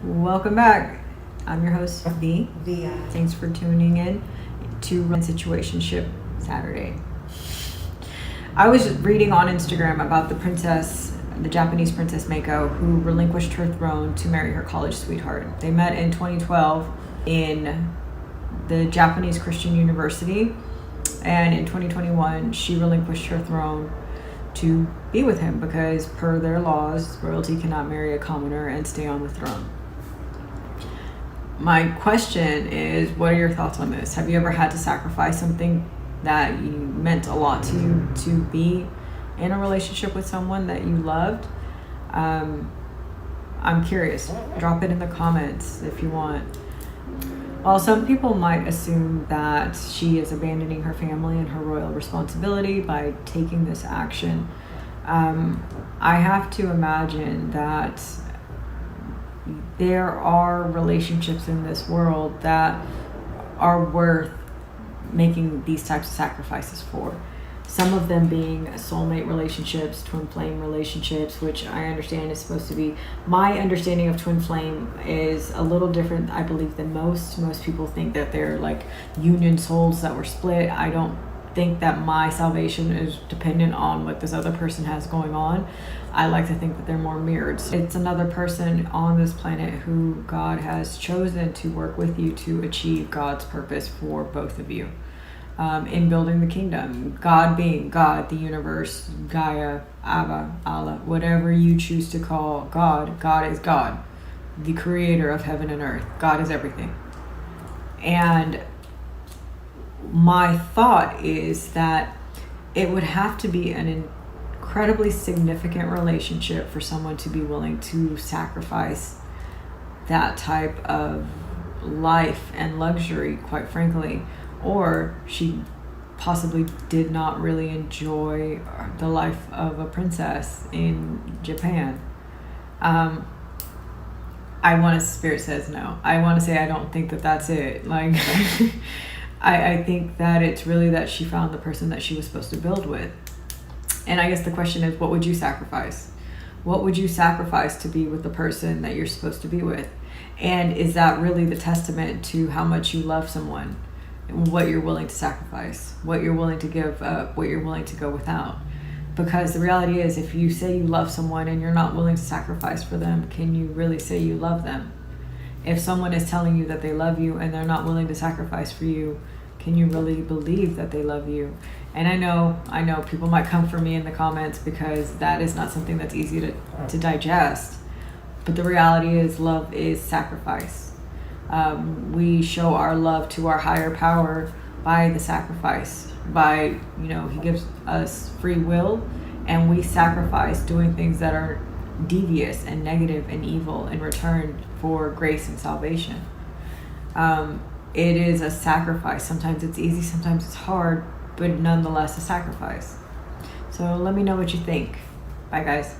Welcome back. I'm your host, V. Via. Thanks for tuning in to Situationship Saturday. I was reading on Instagram about the Japanese princess MAKO, who relinquished her throne to marry her college sweetheart. They met in 2012 in the Japanese Christian University, and in 2021 she relinquished her throne to be with him because per their laws, royalty cannot marry a commoner and stay on the throne. My question is, what are your thoughts on this? Have you ever had to sacrifice something that you meant a lot to you to be in a relationship with someone that you loved? I'm curious. Drop it in the comments if you want. While some people might assume that she is abandoning her family and her royal responsibility by taking this action, I have to imagine that there are relationships in this world that are worth making these types of sacrifices for. Some of them being soulmate relationships, twin flame relationships, which I understand is supposed to be. My understanding of twin flame is a little different, I believe, than most. Most people think that they're like union souls that were split. I don't think that my salvation is dependent on what this other person has going on. I like to think that they're more mirrored. It's another person on this planet who God has chosen to work with you to achieve God's purpose for both of you. In building the kingdom, God being God, the universe, Gaia, Abba, Allah, whatever you choose to call God, God is God, the creator of heaven and earth. God is everything. And my thought is that it would have to be an incredibly significant relationship for someone to be willing to sacrifice that type of life and luxury, quite frankly. Or she possibly did not really enjoy the life of a princess in Japan. I want to, Spirit says no. I want to say I don't think that that's it. Like, I think that it's really that she found the person that she was supposed to build with. And I guess the question is, what would you sacrifice? What would you sacrifice to be with the person that you're supposed to be with? And is that really the testament to how much you love someone? What you're willing to sacrifice, what you're willing to give up, what you're willing to go without. Because the reality is, if you say you love someone and you're not willing to sacrifice for them, can you really say you love them? If someone is telling you that they love you and they're not willing to sacrifice for you, can you really believe that they love you? And I know people might come for me in the comments because that is not something that's easy to digest. But the reality is, love is sacrifice. We show our love to our higher power by the sacrifice, by, he gives us free will, and we sacrifice doing things that are devious and negative and evil in return for grace and salvation. It is a sacrifice. Sometimes it's easy, sometimes it's hard, but nonetheless a sacrifice. So let me know what you think. Bye, guys.